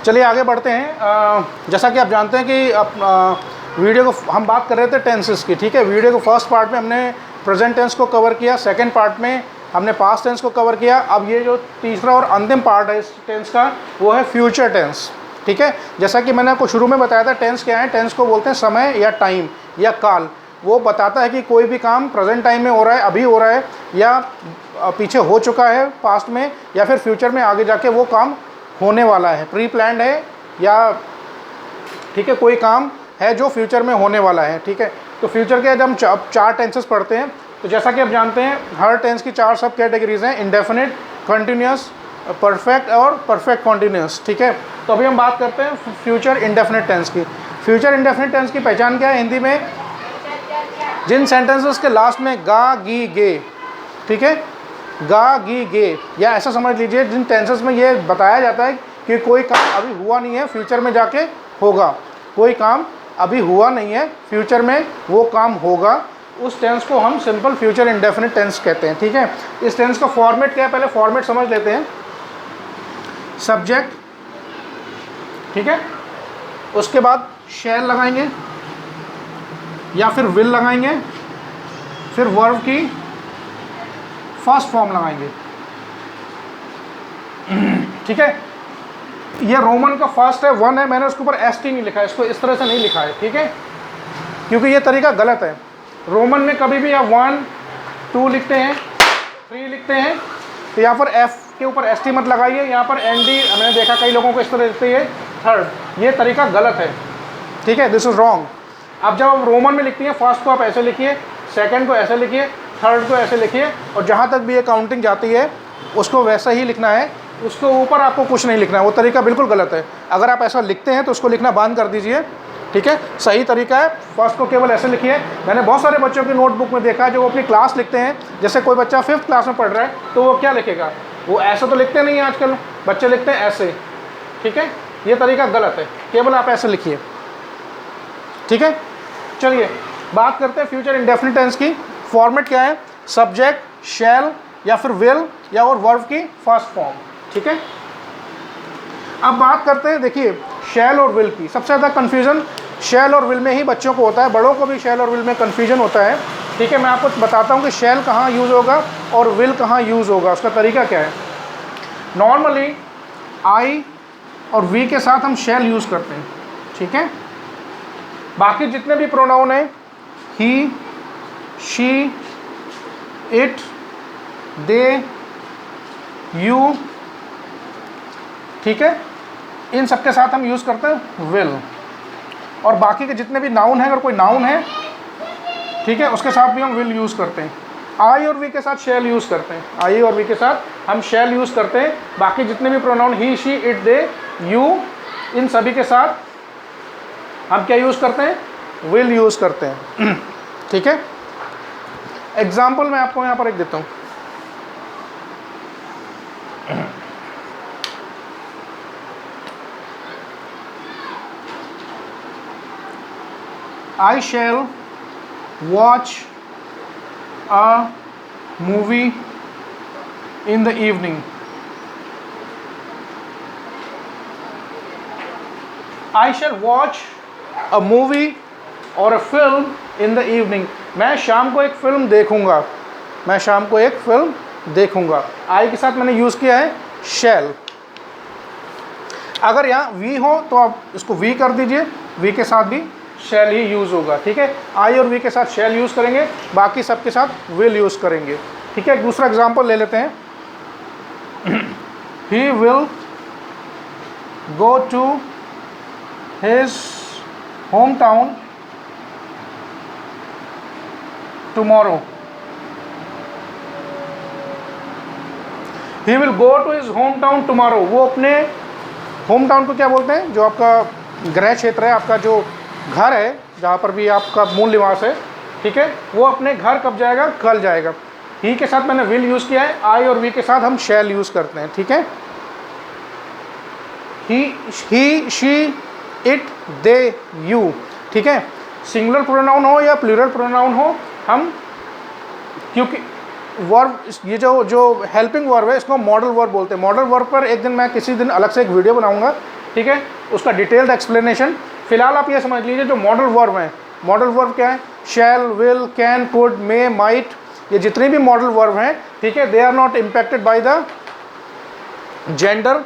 चलिए आगे बढ़ते हैं। जैसा कि आप जानते हैं कि वीडियो को हम बात कर रहे थे टेंसेस की, ठीक है। वीडियो को फर्स्ट पार्ट में हमने प्रेजेंट टेंस को कवर किया, सेकंड पार्ट में हमने पास्ट टेंस को कवर किया। अब ये जो तीसरा और अंतिम पार्ट है इस टेंस का, वो है फ्यूचर टेंस, ठीक है। जैसा कि मैंने आपको शुरू में बताया था, टेंस क्या है? टेंस को बोलते हैं समय या टाइम या काल। वो बताता है कि कोई भी काम प्रेजेंट टाइम में हो रहा है, अभी हो रहा है, या पीछे हो चुका है पास्ट में, या फिर फ्यूचर में आगे जाके वो काम होने वाला है, प्री प्लान्ड है, या ठीक है कोई काम है जो फ्यूचर में होने वाला है, ठीक है। तो फ्यूचर के जब हम चार टेंसेस पढ़ते हैं, तो जैसा कि आप जानते हैं हर टेंस की चार सब कैटेगरीज हैं, इंडेफिनिट, कंटिन्यूस, परफेक्ट और परफेक्ट कॉन्टिन्यूस, ठीक है। तो अभी हम बात करते हैं फ्यूचर इंडेफिनिट टेंस की। फ्यूचर इंडेफिनिट टेंस की पहचान क्या है हिंदी में? जिन सेंटेंसेस के लास्ट में गा गी गे, ठीक है, गा गी गे, या ऐसा समझ लीजिए जिन टेंसेस में ये बताया जाता है कि कोई काम अभी हुआ नहीं है, फ्यूचर में जाके होगा, कोई काम अभी हुआ नहीं है, फ्यूचर में वो काम होगा, उस टेंस को हम सिंपल फ्यूचर इंडेफिनिट टेंस कहते हैं, ठीक है। इस टेंस का फॉर्मेट क्या है, पहले फॉर्मेट समझ लेते हैं। सब्जेक्ट, ठीक है, उसके बाद शैल लगाएंगे या फिर विल लगाएंगे, फिर वर्ब की फर्स्ट फॉर्म लगाएंगे, ठीक है। ये रोमन का फर्स्ट है, 1 है, मैंने उसके ऊपर एस टी नहीं लिखा है, इसको इस तरह से नहीं लिखा है, ठीक है, क्योंकि ये तरीका गलत है। रोमन में कभी भी आप 1, 2 लिखते हैं, 3 लिखते हैं, तो यहाँ पर एफ के ऊपर एस टी मत लगाइए, यहाँ पर एन डी, मैंने देखा कई लोगों को इस तरह लिखते हैं थर्ड, ये तरीका गलत है, ठीक है, दिस इज रॉन्ग। अब जब आप रोमन में लिखती हैं, फर्स्ट को आप ऐसे लिखिए, सेकंड को ऐसे लिखिए, थर्ड को ऐसे लिखिए, और जहाँ तक भी ये काउंटिंग जाती है उसको वैसा ही लिखना है, उसको ऊपर आपको कुछ नहीं लिखना है, वो तरीका बिल्कुल गलत है। अगर आप ऐसा लिखते हैं तो उसको लिखना बंद कर दीजिए, ठीक है। सही तरीका है फर्स्ट को केवल ऐसे लिखिए। मैंने बहुत सारे बच्चों की नोटबुक में देखा है जो वो अपनी क्लास लिखते हैं, जैसे कोई बच्चा 5th क्लास में पढ़ रहा है तो वो क्या लिखेगा, वो ऐसा तो लिखते नहीं है, आजकल बच्चे लिखते हैं ऐसे, ठीक है, ये तरीका गलत है, केवल आप ऐसे लिखिए, ठीक है। चलिए बात करते हैं फ्यूचर इंडेफिनिट टेंस की। फॉर्मेट क्या है? सब्जेक्ट, शैल या फिर विल या और वर्ब की फर्स्ट फॉर्म, ठीक है। अब बात करते हैं, देखिए शैल और विल की। सबसे ज़्यादा कन्फ्यूजन शैल और विल में ही बच्चों को होता है, बड़ों को भी शैल और विल में कन्फ्यूजन होता है, ठीक है। मैं आपको बताता हूँ कि शैल कहाँ यूज़ होगा और विल कहाँ यूज़ होगा, उसका तरीका क्या है। नॉर्मली आई और वी के साथ हम शैल यूज़ करते हैं, ठीक है। बाकी जितने भी प्रोनाउन हैं, ही, शी, इट, दे, यू, ठीक है, इन सब के साथ हम यूज़ करते हैं विल। और बाकी के जितने भी नाउन हैं, अगर कोई नाउन है, ठीक है, उसके साथ भी हम विल यूज़ करते हैं। आई और वी के साथ शैल यूज़ करते हैं, आई और वी के साथ हम शैल यूज़ करते हैं। बाकी जितने भी pronoun he, she, it, they, you, इन सभी के साथ हम क्या यूज़ करते हैं? विल यूज़ करते हैं, ठीक है। एग्जाम्पल मैं आपको यहाँ पर एक देता हूँ। I shall watch a movie in the evening. I shall watch a movie or a film in the evening. मैं शाम को एक फिल्म देखूंगा, मैं शाम को एक फिल्म देखूंगा। आई के साथ मैंने यूज़ किया है shall। अगर यहाँ वी हो तो आप इसको वी कर दीजिए, वी के साथ भी शैल ही यूज़ होगा, ठीक है। आई और वी के साथ शैल यूज़ करेंगे, बाकी सब के साथ विल यूज़ करेंगे, ठीक है। दूसरा एग्जांपल ले लेते हैं। He will go to his home town tomorrow. He will go to his home town tomorrow. वो अपने होम टाउन को क्या बोलते हैं? जो आपका गृह क्षेत्र है, आपका जो घर है, जहाँ पर भी आपका मूल निवास है, ठीक है, वो अपने घर कब जाएगा? कल जाएगा। ही के साथ मैंने विल यूज़ किया है, आई और वी के साथ हम शैल यूज़ करते हैं, ठीक है। ही, शी, इट, दे, यू, ठीक है। सिंगुलर प्रोनाउन हो या प्लूरल प्रोनाउन हो, हम क्योंकि वर्ब, ये जो हेल्पिंग वर्ब है, इसको मॉडल वर्ब बोलते हैं। मॉडल वर्ब पर एक दिन मैं किसी दिन अलग से एक वीडियो बनाऊंगा, ठीक है, उसका डिटेल्ड एक्सप्लेनेशन। फिलहाल आप ये समझ लीजिए जो मॉडल वर्ब हैं, मॉडल वर्ब क्या है, shall, will, can, could, may, might, ये जितने भी मॉडल वर्ब हैं, ठीक है, they are not impacted by the gender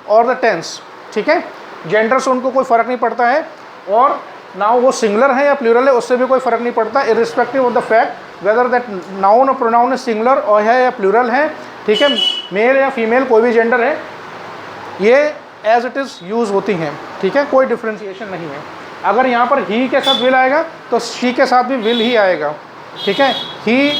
और द टेंस। ठीक है, जेंडर से उनको कोई फ़र्क नहीं पड़ता है, और ना वो सिंगुलर है या प्लूरल है उससे भी कोई फ़र्क नहीं पड़ता, irrespective of the fact whether that noun और प्रोनाउन सिंगुलर और है या प्लूरल है। ठीक है, मेल या फीमेल कोई भी जेंडर है, ये एज इट इज़ यूज़ होती हैं। ठीक है, कोई डिफ्रेंशिएशन नहीं है। अगर यहाँ पर ही के साथ विल आएगा तो शी के साथ भी विल ही आएगा। ठीक है, ही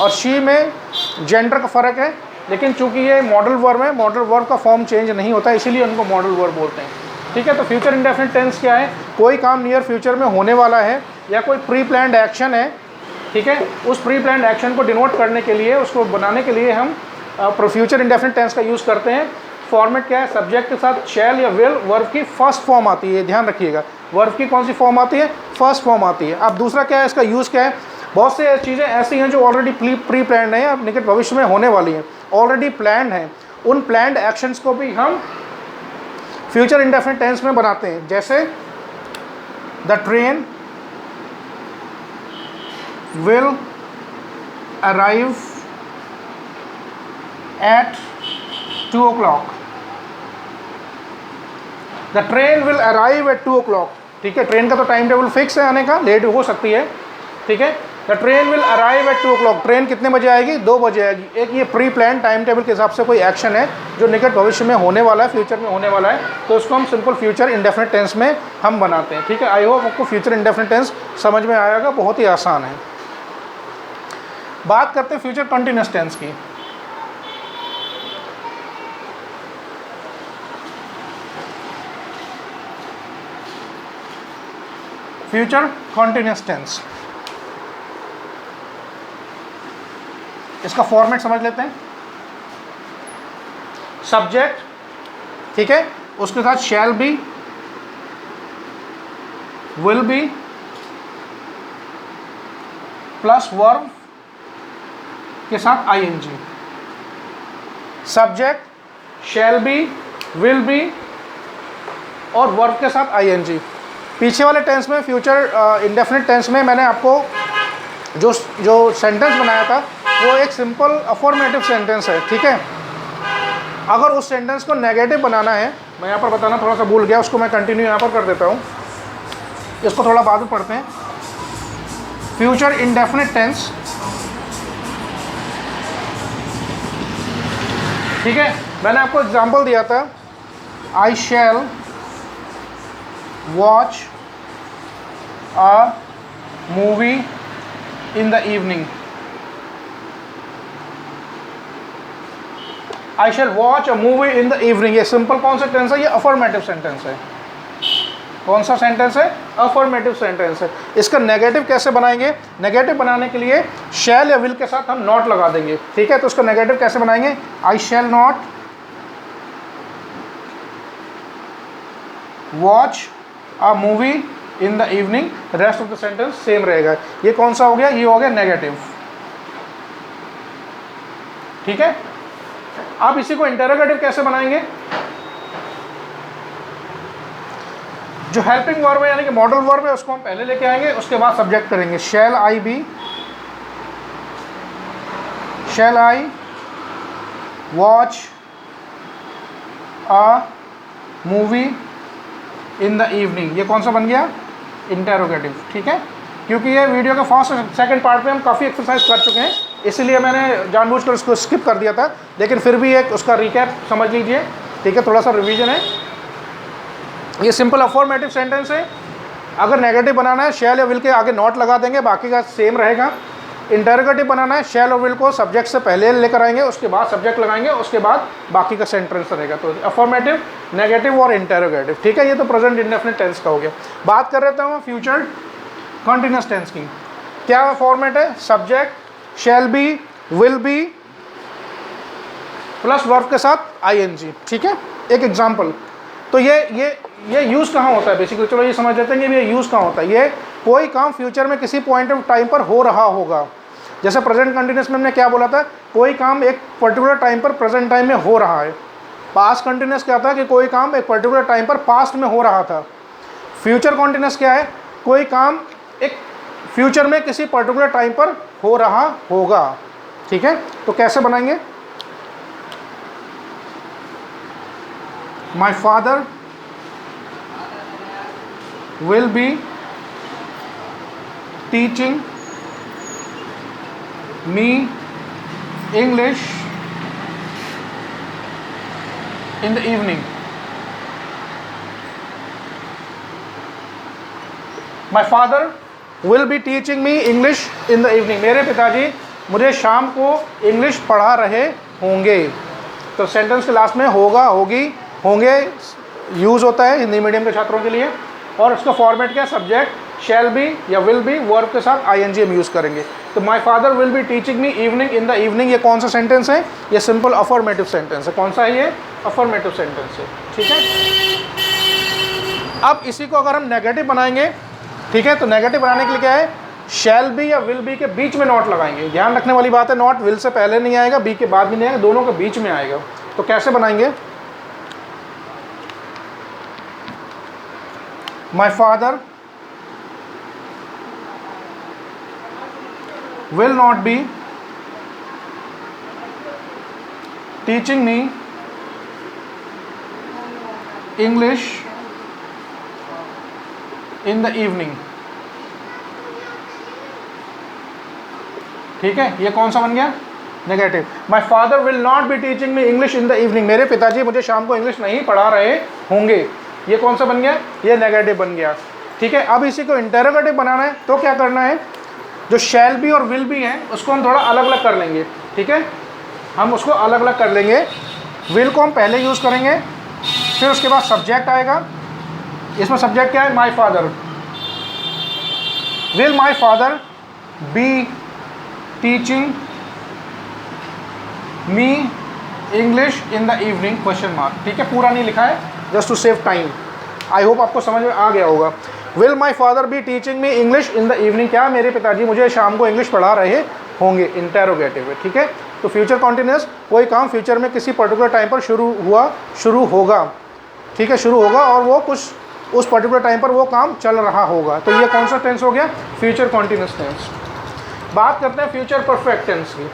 और शी में जेंडर का फ़र्क है, लेकिन चूंकि ये मॉडल वर्ब है, मॉडल वर्ब का फॉर्म चेंज नहीं होता, इसीलिए उनको मॉडल वर्ब बोलते हैं। ठीक है, तो फ्यूचर इंडेफिनिट टेंस क्या है, कोई काम नियर फ्यूचर में होने वाला है या कोई प्री प्लान्ड एक्शन है। ठीक है, उस प्री प्लान्ड एक्शन को डिनोट करने के लिए, उसको बनाने के लिए हम फ्यूचर इंडेफिनिट टेंस का यूज़ करते हैं। फॉर्मेट क्या है, सब्जेक्ट के साथ शैल या विल, वर्ब की फर्स्ट फॉर्म आती है, ध्यान रखिएगा, वर्ब की कौन सी फॉर्म आती है, फर्स्ट फॉर्म आती है। अब दूसरा क्या है, इसका यूज़ क्या है, बहुत से चीज़ें ऐसी हैं जो ऑलरेडी प्री प्लान्ड हैं या निकट भविष्य में होने वाली हैं, ऑलरेडी प्लान्ड हैं, उन प्लान्ड एक्शंस को भी हम फ्यूचर इंडेफिनिट टेंस में बनाते हैं। जैसे the train will arrive at 2 o'clock, the train will arrive at 2 o'clock। ठीक है, ट्रेन का तो टाइम टेबल फिक्स है आने का, लेट हो सकती है। ठीक है, the train will arrive at 2 o'clock, train कितने बजे आएगी, 2 बजे आएगी। एक ये प्री प्लान टाइम टेबल के हिसाब से कोई एक्शन है जो निकट भविष्य में होने वाला है, फ्यूचर में होने वाला है, तो उसको हम सिंपल फ्यूचर इंडेफिनिट टेंस में हम बनाते हैं। ठीक है, आई होप आपको फ्यूचर इंडेफिनिट टेंस समझ में आएगा, बहुत ही आसान है। बात करते हैं फ्यूचर कंटिन्यूअस टेंस की। फ्यूचर कंटिन्यूअस टेंस, इसका फॉर्मेट समझ लेते हैं। सब्जेक्ट, ठीक है, उसके साथ shall be, will be plus verb के साथ ING. Subject, shall be, will be और वर्ब के साथ आईएनजी। पीछे वाले टेंस में, फ्यूचर इंडेफिनिट टेंस में, मैंने आपको जो सेंटेंस बनाया था वो एक सिंपल अफर्मेटिव सेंटेंस है। ठीक है, अगर उस सेंटेंस को नेगेटिव बनाना है, मैं यहाँ पर बताना थोड़ा सा भूल गया, उसको मैं कंटिन्यू यहाँ पर कर देता हूँ, इसको थोड़ा बाद में पढ़ते हैं। फ्यूचर इंडेफिनिट टेंस, ठीक है, मैंने आपको एग्जांपल दिया था, I shall watch a movie in the evening. I shall watch a movie in the evening, ये सिंपल कौन सा टेंस है, ये अफर्मेटिव सेंटेंस है। कौन सा सेंटेंस है, अफर्मेटिव सेंटेंस है। इसका नेगेटिव कैसे बनाएंगे, नेगेटिव बनाने के लिए शैल या विल के साथ हम नॉट लगा देंगे। ठीक है, तो उसका नेगेटिव कैसे बनाएंगे, I shall not watch a movie in the evening, rest of the sentence same रहेगा। ये कौन सा हो गया, ये हो गया नेगेटिव। ठीक है, आप इसी को इंटरोगेटिव कैसे बनाएंगे, जो हेल्पिंग वर्ब है यानी कि मॉडल वर्ब है उसको हम पहले लेके आएंगे, उसके बाद सब्जेक्ट करेंगे। Shall I be, shall I watch a movie in the evening, ये कौन सा बन गया, इंटरोगेटिव। ठीक है, क्योंकि ये वीडियो के फर्स्ट और सेकंड पार्ट में हम काफ़ी एक्सरसाइज कर चुके हैं, इसीलिए मैंने जानबूझकर उसको स्किप कर दिया था, लेकिन फिर भी एक उसका रिकैप समझ लीजिए। ठीक है, थोड़ा सा रिवीजन है। ये सिंपल अफर्मेटिव सेंटेंस है, अगर नेगेटिव बनाना है शैल या विल के आगे नॉट लगा देंगे, बाकी का सेम रहेगा। इंटरोगेटिव बनाना है, शैल और विल को सब्जेक्ट से पहले लेकर आएंगे, उसके बाद सब्जेक्ट लगाएंगे, उसके बाद बाकी का सेंटेंस रहेगा। तो अफर्मेटिव, नेगेटिव और इंटरोगेटिव। ठीक है, ये तो प्रेजेंट इंडेफिनिट टेंस का हो गया। बात कर रहे थे फ्यूचर कंटिन्यूअस टेंस की। क्या फॉर्मेट है, subject shall be, will be plus verb के साथ आईएनजी। ठीक है, एक एग्जांपल, तो ये यूज़ कहाँ होता है बेसिकली, चलो ये समझ लेते हैं कि ये यूज़ कहाँ होता है। ये कोई काम फ्यूचर में किसी पॉइंट ऑफ टाइम पर हो रहा होगा, जैसे प्रेजेंट कंटिन्यूअस में हमने क्या बोला था, कोई काम एक पर्टिकुलर टाइम पर प्रेजेंट टाइम में हो रहा है। पास्ट कंटिन्यूस क्या था कि कोई काम एक पर्टिकुलर टाइम पर पास्ट में हो रहा था। फ्यूचर कंटिन्यूस क्या है, कोई काम एक फ्यूचर में किसी पर्टिकुलर टाइम पर हो रहा होगा। ठीक है, तो कैसे बनाएंगे? माई father will be teaching me English in the evening. My father will be teaching me English in the evening. मेरे पिताजी मुझे शाम को इंग्लिश पढ़ा रहे होंगे। तो सेंटेंस के लास्ट में होगा, होगी, होंगे यूज़ होता है हिंदी मीडियम के छात्रों के लिए। और उसका फॉर्मेट क्या है? सब्जेक्ट शैल बी या विल बी, वर्ब के साथ आईएनजी हम यूज़ करेंगे। तो माई father will be teaching me evening in the evening, ये कौन सा सेंटेंस है? ये सिंपल अफर्मेटिव सेंटेंस है। कौन सा है ये? अफर्मेटिव सेंटेंस है। ठीक है, अब इसी को अगर हम नेगेटिव बनाएंगे, ठीक है, तो नेगेटिव बनाने के लिए क्या है? शैल बी या विल बी के बीच में नॉट लगाएंगे। ध्यान रखने वाली बात है, नॉट विल से पहले नहीं आएगा, बी के बाद भी नहीं आएगा, दोनों के बीच में आएगा। तो कैसे बनाएंगे? माई father will not be teaching me English in the evening. ठीक है, ये कौन सा बन गया? Negative. My father will not be teaching me English in the evening. मेरे पिताजी मुझे शाम को इंग्लिश नहीं पढ़ा रहे होंगे। ये कौन सा बन गया? ये नेगेटिव बन गया। ठीक है, अब इसी को इंटरोगेटिव बनाना है तो क्या करना है? जो शैल बी और विल बी है उसको हम थोड़ा अलग अलग कर लेंगे। ठीक है, हम उसको अलग अलग कर लेंगे। विल को हम पहले यूज़ करेंगे, फिर उसके बाद सब्जेक्ट आएगा। इसमें सब्जेक्ट क्या है? My father. Will my father be teaching me English in the evening question mark. ठीक है, पूरा नहीं लिखा है, just to save time. I hope आपको समझ में आ गया होगा। Will my father be teaching me English in the evening, क्या मेरे पिताजी मुझे शाम को इंग्लिश पढ़ा रहे होंगे, इंटेरोगेटिव है। ठीक है, तो फ्यूचर कॉन्टिन्यूस, कोई काम फ्यूचर में किसी पर्टिकुलर टाइम पर शुरू होगा। ठीक है, शुरू होगा और वो कुछ उस पर्टिकुलर टाइम पर वो काम चल रहा होगा। तो ये कौन सा टेंस हो गया? Future continuous tense. बात करते हैं फ्यूचर परफेक्ट टेंस की।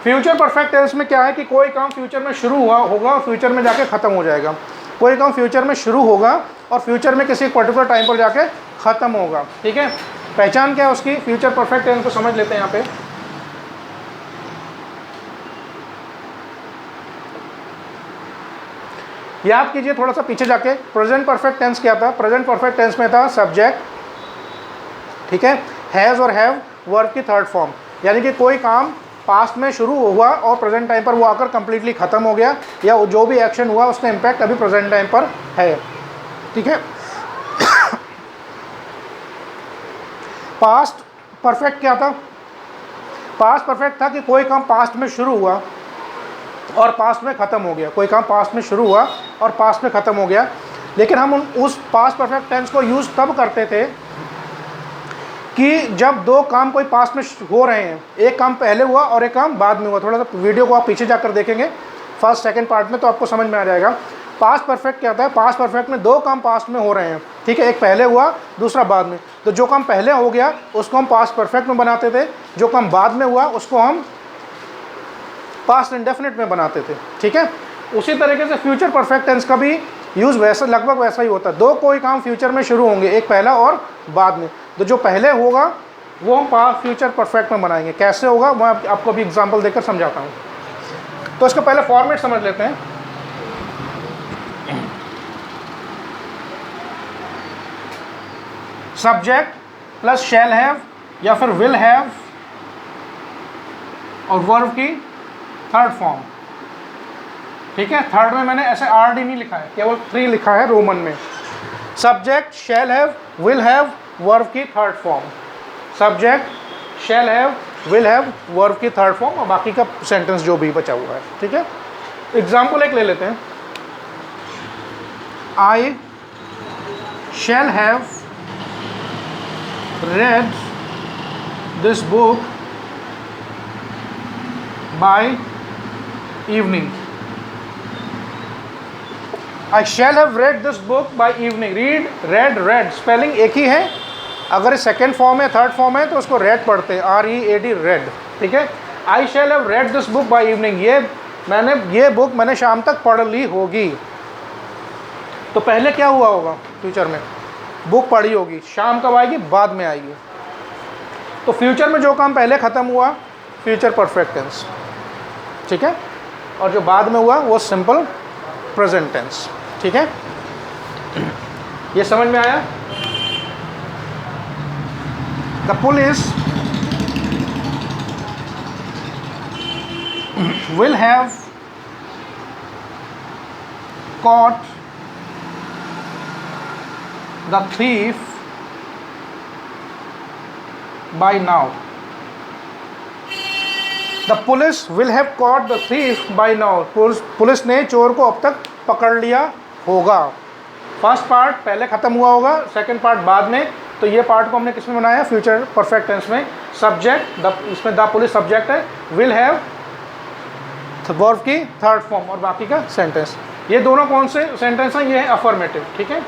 फ्यूचर परफेक्ट टेंस में क्या है कि कोई काम फ्यूचर में शुरू हुआ होगा और फ्यूचर में जाके ख़त्म हो जाएगा। कोई काम फ्यूचर में शुरू होगा और फ्यूचर में किसी पर्टिकुलर टाइम पर जाके ख़त्म होगा। ठीक है, पहचान क्या है उसकी? फ्यूचर परफेक्ट टेंस को समझ लेते हैं यहाँ पे। याद कीजिए थोड़ा सा पीछे जाके, प्रेजेंट परफेक्ट टेंस क्या था? प्रेजेंट परफेक्ट टेंस में था सब्जेक्ट, ठीक है, हैज़ और हैव, वर्ब की थर्ड फॉर्म। यानी कि कोई काम पास्ट में शुरू हुआ और प्रेजेंट टाइम पर वो आकर कंप्लीटली ख़त्म हो गया, या जो भी एक्शन हुआ उसका इम्पैक्ट अभी प्रेजेंट टाइम पर है। ठीक है, पास्ट परफेक्ट क्या था? पास्ट परफेक्ट था कि कोई काम पास्ट में शुरू हुआ और पास्ट में ख़त्म हो गया। कोई काम पास्ट में शुरू हुआ और पास्ट में ख़त्म हो गया। लेकिन हम उस पास्ट परफेक्ट टेंस को यूज़ तब करते थे कि जब दो काम कोई पास्ट में हो रहे हैं, एक काम पहले हुआ और एक काम बाद में हुआ। थोड़ा सा वीडियो को आप पीछे जाकर देखेंगे फर्स्ट सेकंड पार्ट में, तो आपको समझ में आ जाएगा। पास्ट परफेक्ट क्या होता है? पास्ट परफेक्ट में दो काम पास्ट में हो रहे हैं, ठीक है, एक पहले हुआ दूसरा बाद में। तो जो काम पहले हो गया उसको हम पास्ट परफेक्ट में बनाते थे, जो काम बाद में हुआ उसको हम पास्ट इंडेफिनिट में बनाते थे। ठीक है, उसी तरीके से फ्यूचर परफेक्ट टेंस का भी यूज़ वैसा लगभग वैसा ही होता है। दो कोई काम फ्यूचर में शुरू होंगे, एक पहला और बाद में, तो जो पहले होगा वो हम पास्ट फ्यूचर परफेक्ट में बनाएंगे। कैसे होगा मैं आपको अभी एग्जांपल देकर समझाता हूँ। तो इसका पहले फॉर्मेट समझ लेते हैं। सब्जेक्ट प्लस शैल हैव या फिर विल हैव और वर्ब की थर्ड फॉर्म। ठीक है, थर्ड में मैंने ऐसे RD नहीं लिखा है, केवल 3 लिखा है रोमन में। Subject shall have will have verb की third form. Subject shall have will have verb की थर्ड फॉर्म और बाकी का सेंटेंस जो भी बचा हुआ है। ठीक है, एग्जाम्पल एक ले लेते हैं। I shall have read this book by evening. I shall have read this book by evening. Read, read, read spelling एक ही है, अगर सेकेंड फॉर्म है थर्ड फॉर्म है तो उसको रेड पढ़ते हैं, READ रेड, ठीक है। I shall have read this book by evening, ये बुक मैंने शाम तक पढ़ ली होगी। तो पहले क्या हुआ होगा फ्यूचर में, बुक पढ़ी होगी, शाम कब आएगी, बाद में आएगी। तो फ्यूचर में जो काम पहले ख़त्म हुआ फ्यूचर परफेक्ट टेंस, ठीक है, और जो बाद में हुआ वो सिंपल प्रेजेंट टेंस, ठीक है। ये समझ में आया। The police will have caught the thief by now. The police will have caught the thief by now. Police ने चोर को अब तक पकड़ लिया होगा। फर्स्ट पार्ट पहले ख़त्म हुआ होगा, सेकंड पार्ट बाद में। तो ये पार्ट को हमने किस में बनाया, फ्यूचर परफेक्ट टेंस में। सब्जेक्ट इसमें द पुलिस सब्जेक्ट है, विल हैव वर्ब की थर्ड फॉर्म और बाकी का सेंटेंस। ये दोनों कौन से सेंटेंस हैं, ये है अफर्मेटिव, ठीक है।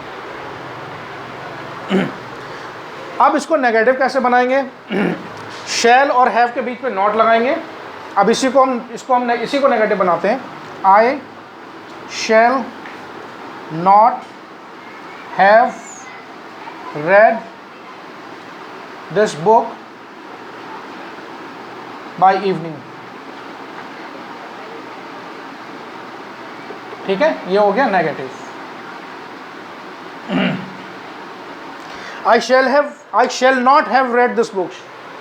अब इसको नेगेटिव कैसे बनाएंगे, शैल और हैव के बीच में नॉट लगाएंगे। अब इसी को नेगेटिव बनाते हैं। I shall not have read this book by evening, ठीक है, ये हो गया negative. I shall not have read this book,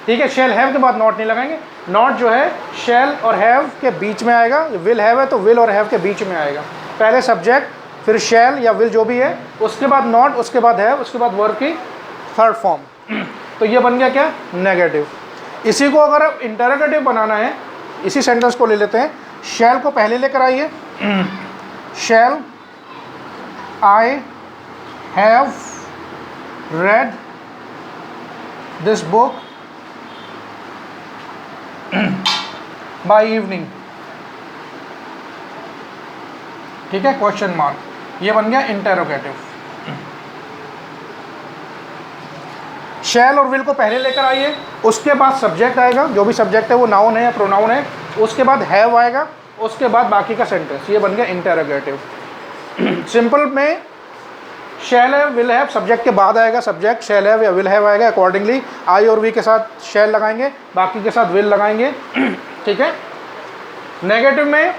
ठीक है, शैल हैव के बाद नॉट नहीं लगाएंगे। नॉट जो है शैल और हैव के बीच में आएगा, विल हैव है तो विल और हैव के बीच में आएगा। पहले सब्जेक्ट, फिर शैल या विल जो भी है, उसके बाद नॉट, उसके बाद हैव, उसके बाद वर्ब की थर्ड फॉर्म। तो ये बन गया क्या, नेगेटिव। इसी को अगर आप इंटरोगेटिव बनाना है, इसी सेंटेंस को ले लेते हैं। शैल को पहले लेकर आइए, shall I have read this book by evening, ठीक है, क्वेश्चन मार्क। ये बन गया इंटरोगेटिव। शैल और विल को पहले लेकर आइए, उसके बाद सब्जेक्ट आएगा, जो भी सब्जेक्ट है वो नाउन है या प्रोनाउन है, उसके बाद हैव आएगा, उसके बाद बाकी का सेंटेंस। ये बन गया इंटरोगेटिव। सिंपल में शैल हैव विल हैव सब्जेक्ट के बाद आएगा, सब्जेक्ट शैल हैव या विल हैव आएगा, अकॉर्डिंगली आई और वी के साथ शैल लगाएंगे, बाकी के साथ विल लगाएंगे, ठीक है। नेगेटिव में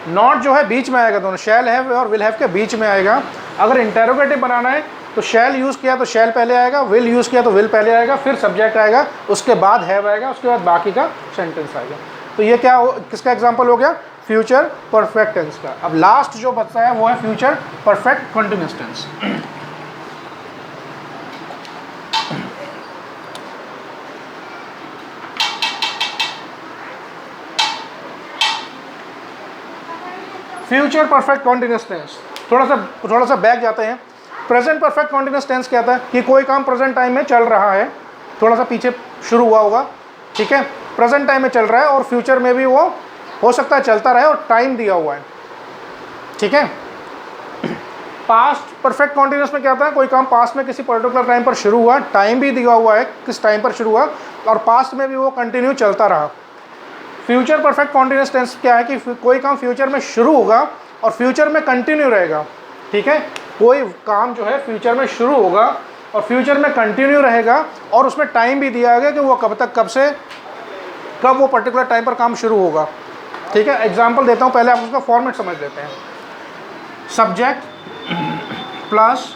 नॉट जो है बीच में आएगा, दोनों शैल हैव और विल हैव के बीच में आएगा। अगर इंटरोगेटिव बनाना है तो शैल यूज़ किया तो शैल पहले आएगा, विल यूज़ किया तो विल पहले आएगा, फिर सब्जेक्ट आएगा, उसके बाद हैव आएगा, उसके बाद बाकी का सेंटेंस आएगा। तो ये क्या किसका एग्जांपल हो गया, फ्यूचर परफेक्ट टेंस का। अब लास्ट जो बचता है वो है future perfect continuous tense. Future perfect continuous tense, थोड़ा सा बैक जाते हैं। प्रेजेंट परफेक्ट कॉन्टिन्यूस टेंस कहता है कि कोई काम प्रेजेंट टाइम में चल रहा है, थोड़ा सा पीछे शुरू हुआ होगा, ठीक है, प्रेजेंट टाइम में चल रहा है और फ्यूचर में भी वो हो सकता है चलता रहे और टाइम दिया हुआ है, ठीक है। पास्ट परफेक्ट कॉन्टिन्यूस में क्या होता है, कोई काम पास्ट में किसी पर्टिकुलर टाइम पर शुरू हुआ, टाइम भी दिया हुआ है किस टाइम पर शुरू हुआ, और पास्ट में भी वो कंटिन्यू चलता रहा। फ्यूचर परफेक्ट कॉन्टिन्यूस टेंस क्या है कि कोई काम फ्यूचर में शुरू होगा और फ्यूचर में कंटिन्यू रहेगा, ठीक है। कोई काम जो है फ्यूचर में शुरू होगा और फ्यूचर में कंटिन्यू रहेगा और उसमें टाइम भी दिया गया कि वो कब तक, कब वो पर्टिकुलर टाइम पर काम शुरू होगा, ठीक है। एग्जाम्पल देता हूँ, पहले आप उसका फॉर्मेट समझ लेते हैं। Subject plus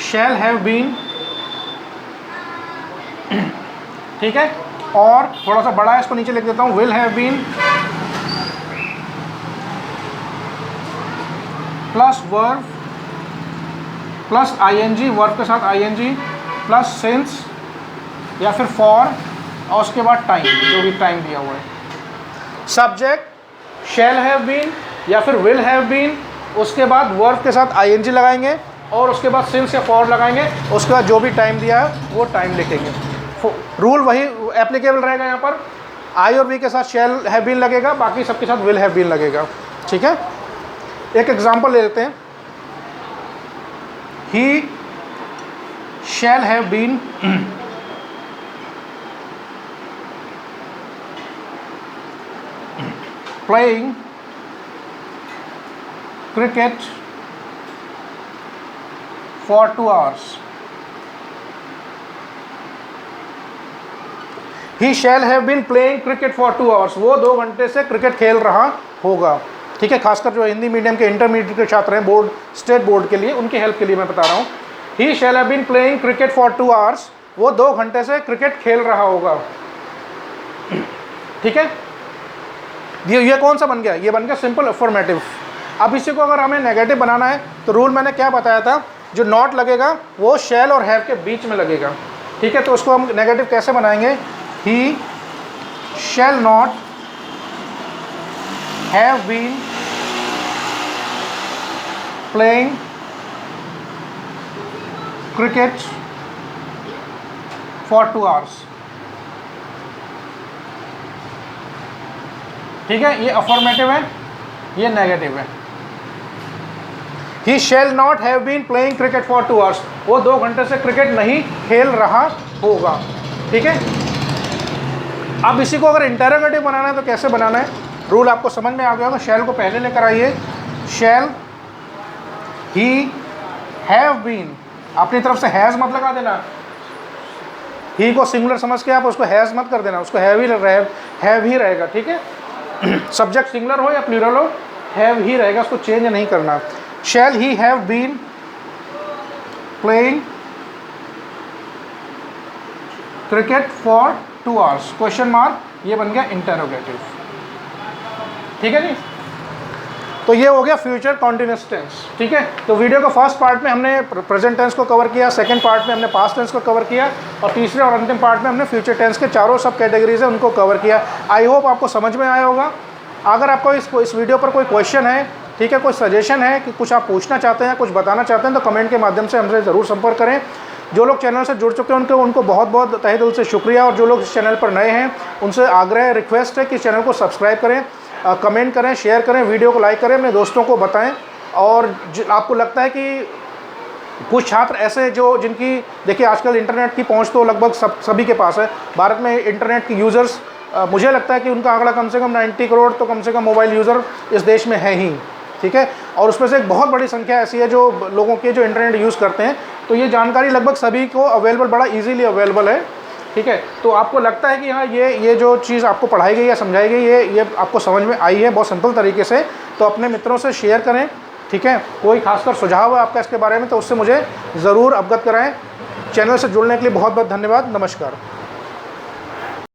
shall have been, ठीक है, और थोड़ा सा बड़ा है इसको नीचे लिख देता हूँ, will have been plus verb plus ING, verb के साथ आईएनजी प्लस सिंस या फिर फॉर और उसके बाद टाइम, जो भी टाइम दिया हुआ है। सब्जेक्ट शैल हैव बीन या फिर विल हैव बीन, उसके बाद वर्ब के साथ आईएनजी लगाएंगे और उसके बाद सिंस या फॉर लगाएंगे, उसके बाद जो भी टाइम दिया है वो टाइम लिखेंगे। रूल वही एप्लीकेबल रहेगा यहाँ पर, आई और वी के साथ शैल हैव बीन लगेगा, बाकी सबके साथ विल हैव बीन लगेगा। ठीक है, एक एग्जांपल ले लेते हैं, he shall have been playing cricket for 2 hours। He shall have been playing cricket for 2 hours, वो 2 घंटे से क्रिकेट खेल रहा होगा। ठीक है, खासकर जो हिंदी मीडियम के इंटरमीडिएट के छात्र हैं, बोर्ड स्टेट बोर्ड के लिए, उनकी हेल्प के लिए मैं बता रहा हूँ। He shall have been playing cricket for 2 hours, वो 2 घंटे से क्रिकेट खेल रहा होगा। ठीक है, ये कौन सा बन गया? ये बन गया सिंपल अफर्मेटिव। अब इसी को अगर हमें नेगेटिव बनाना है तो रूल मैंने क्या बताया था, जो नॉट लगेगा वो शैल और हैव के बीच में लगेगा। ठीक है, तो उसको हम नेगेटिव कैसे बनाएंगे, he shall not have been playing cricket for 2 hours। ठीक है, ये अफर्मेटिव है, ये नेगेटिव है। He shall not have been playing cricket for 2 hours, वो 2 घंटे से क्रिकेट नहीं खेल रहा होगा। ठीक है, अब इसी को अगर इंटरोगेटिव बनाना है तो कैसे बनाना है, रूल आपको समझ में आ गया होगा। शैल को पहले लेकर आइए, शैल ही हैव बीन, अपनी तरफ से हैज़ मत लगा देना, ही को सिंगुलर समझ के आप उसको हैज़ मत कर देना, उसको हैव ही रहेगा। ठीक है, सब्जेक्ट सिंगुलर हो या प्लूरल हो, हैव ही रहेगा, उसको चेंज नहीं करना। Shall he have been playing cricket for 2 hours, question mark, ये बन गया इंटरोगेटिव। ठीक है जी, तो ये हो गया फ्यूचर कॉन्टिन्यूअस टेंस। ठीक है, तो वीडियो के फर्स्ट पार्ट में हमने प्रेजेंट टेंस को कवर किया, सेकंड पार्ट में हमने पास्ट टेंस को कवर किया, और तीसरे और अंतिम पार्ट में हमने फ्यूचर टेंस के चारों सब कैटेगरीज है उनको कवर किया। आई होप आपको समझ में आया होगा। अगर आपको इस वीडियो पर कोई क्वेश्चन है, ठीक है, कोई सजेशन है कि कुछ आप पूछना चाहते हैं, कुछ बताना चाहते हैं, तो कमेंट के माध्यम से हमसे ज़रूर संपर्क करें। जो लोग चैनल से जुड़ चुके हैं उनको बहुत बहुत तहे दिल से शुक्रिया, और जो लोग इस चैनल पर नए हैं उनसे आग्रह रिक्वेस्ट है कि इस चैनल को सब्सक्राइब करें, कमेंट करें, शेयर करें, वीडियो को लाइक करें, अपने दोस्तों को बताएं। और आपको लगता है कि कुछ छात्र ऐसे जिनकी देखिए आजकल इंटरनेट की पहुंच तो लगभग सभी के पास है, भारत में इंटरनेट की यूज़र्स मुझे लगता है कि उनका आंकड़ा कम से कम 90 करोड़ तो कम से कम मोबाइल यूज़र इस देश में है ही। ठीक है, और उसमें से एक बहुत बड़ी संख्या ऐसी है जो लोगों के जो इंटरनेट यूज़ करते हैं, तो ये जानकारी लगभग सभी को अवेलेबल, बड़ा इजीली अवेलेबल है। ठीक है, तो आपको लगता है कि हाँ ये जो चीज़ आपको पढ़ाई गई या समझाई गई ये आपको समझ में आई है बहुत सिंपल तरीके से, तो अपने मित्रों से शेयर करें। ठीक है, कोई खासकर सुझाव है आपका इसके बारे में तो उससे मुझे ज़रूर अवगत कराएं। चैनल से जुड़ने के लिए बहुत बहुत धन्यवाद। नमस्कार।